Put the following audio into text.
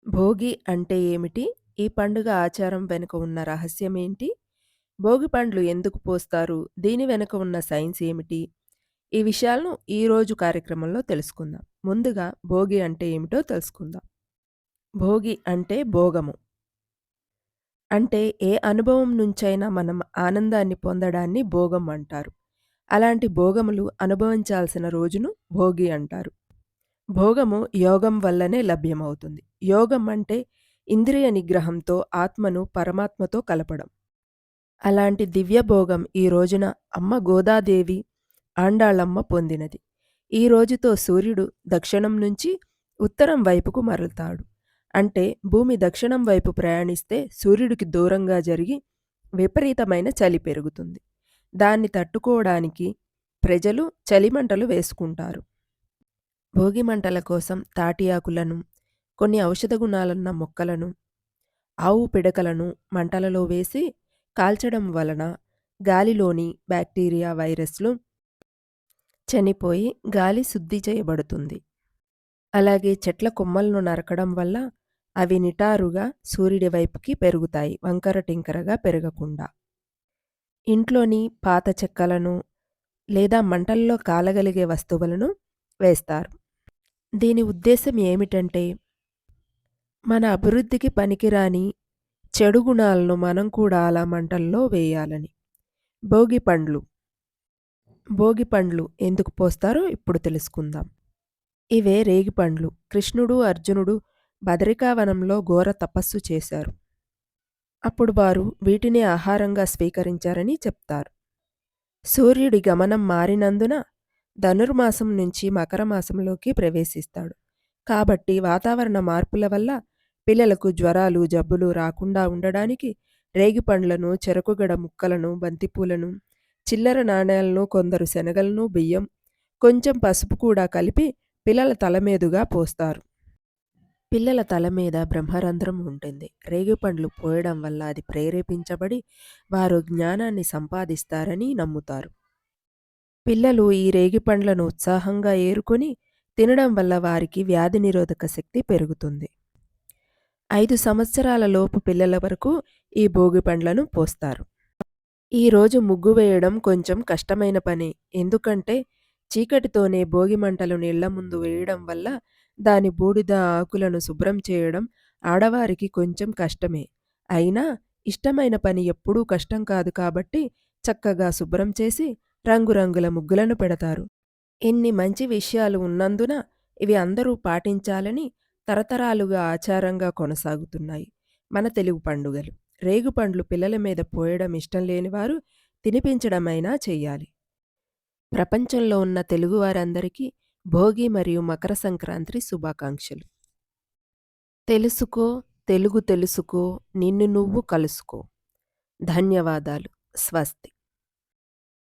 భోగి అంటే ఏమిటి? ఈ పండుగ ఆచారం వెనుక ఉన్న రహస్యమేంటి? భోగి పండ్లు ఎందుకు పోస్తారు? దీని వెనుక ఉన్న సైన్స్ ఏమిటి? ఈ విషయాలను ఈరోజు కార్యక్రమంలో తెలుసుకుందాం. ముందుగా భోగి అంటే ఏమిటో తెలుసుకుందాం. భోగి అంటే భోగము. అంటే ఏ అనుభవం నుంచైనా మనం ఆనందాన్ని పొందడాన్ని భోగం అంటారు. అలాంటి భోగములు అనుభవించాల్సిన రోజును భోగి అంటారు. భోగము యోగం వల్లనే లభ్యమవుతుంది. యోగం అంటే ఇంద్రియ నిగ్రహంతో ఆత్మను పరమాత్మతో కలపడం. అలాంటి దివ్య భోగం ఈ రోజున అమ్మ గోదాదేవి ఆండాళమ్మ పొందినది. ఈ రోజుతో సూర్యుడు దక్షిణం నుంచి ఉత్తరం వైపుకు మరలుతాడు. అంటే భూమి దక్షిణం వైపు ప్రయాణిస్తే సూర్యుడికి దూరంగా జరిగి విపరీతమైన చలి పెరుగుతుంది. దాన్ని తట్టుకోవడానికి ప్రజలు చలిమంటలు వేసుకుంటారు. భోగి మంటల కోసం తాటి ఆకులను, కొన్ని ఔషధ గుణాలున్న మొక్కలను, ఆవు పిడకలను మంటలలో వేసి కాల్చడం వలన గాలిలోని బ్యాక్టీరియా, వైరస్లు చనిపోయి గాలి శుద్ధి చేయబడుతుంది. అలాగే చెట్ల కొమ్మలను నరకడం వల్ల అవి నిటారుగా సూర్యుడి వైపుకి పెరుగుతాయి, వంకర టింకరగా పెరగకుండా. ఇంట్లోని పాత చెక్కలను లేదా మంటల్లో కాలగలిగే వస్తువులను వేస్తారు. దీని ఉద్దేశం ఏమిటంటే, మన అభివృద్ధికి పనికిరాని చెడు గుణాలను మనం కూడా అలా మంటల్లో వేయాలని. భోగి పండ్లు. భోగి పండ్లు ఎందుకు పోస్తారో ఇప్పుడు తెలుసుకుందాం. ఇవే రేగిపండ్లు. కృష్ణుడు, అర్జునుడు బదరికావనంలో ఘోర తపస్సు చేశారు. అప్పుడు వారు వీటిని ఆహారంగా స్వీకరించారని చెప్తారు. సూర్యుడి గమనం మారినందున ధనుర్మాసం నుంచి మకర మాసంలోకి ప్రవేశిస్తాడు. కాబట్టి వాతావరణ మార్పుల వల్ల పిల్లలకు జ్వరాలు, జబ్బులు రాకుండా ఉండడానికి రేగిపండ్లను, చెరకుగడ ముక్కలను, బంతిపూలను, చిల్లర నాణేలను, కొందరు శనగలను, బియ్యం, కొంచెం పసుపు కూడా కలిపి పిల్లల తల మీదుగా పోస్తారు. పిల్లల తల మీద బ్రహ్మరంధ్రం ఉంటుంది. రేగిపండ్లు పోయడం వల్ల అది ప్రేరేపించబడి వారు జ్ఞానాన్ని సంపాదిస్తారని నమ్ముతారు. పిల్లలు ఈ రేగిపండ్లను ఉత్సాహంగా ఏరుకొని తినడం వల్ల వారికి వ్యాధి నిరోధక శక్తి పెరుగుతుంది. 5 సంవత్సరాల లోపు పిల్లల వరకు ఈ భోగి పండ్లను పోస్తారు. ఈరోజు ముగ్గు వేయడం కొంచెం కష్టమైన పనే. ఎందుకంటే చీకటితోనే భోగి మంటలను ఇళ్ల ముందు వేయడం వల్ల దాని బూడిద ఆకులను శుభ్రం చేయడం ఆడవారికి కొంచెం కష్టమే. అయినా ఇష్టమైన పని ఎప్పుడూ కష్టం కాదు కాబట్టి చక్కగా శుభ్రం చేసి రంగురంగుల ముగ్గులను పెడతారు. ఇన్ని మంచి విషయాలు ఉన్నందున ఇవి అందరూ పాటించాలని తరతరాలుగా ఆచారంగా కొనసాగుతున్నాయి మన తెలుగు పండుగలు. రేగుపండ్లు పిల్లల మీద పోయడం ఇష్టం లేని వారు తినిపించడమైనా చెయ్యాలి. ప్రపంచంలో ఉన్న తెలుగువారందరికీ భోగి మరియు మకర సంక్రాంతి శుభాకాంక్షలు. తెలుసుకో, తెలుగు తెలుసుకో, నిన్ను నువ్వు కలుసుకో. ధన్యవాదాలు. స్వస్తి.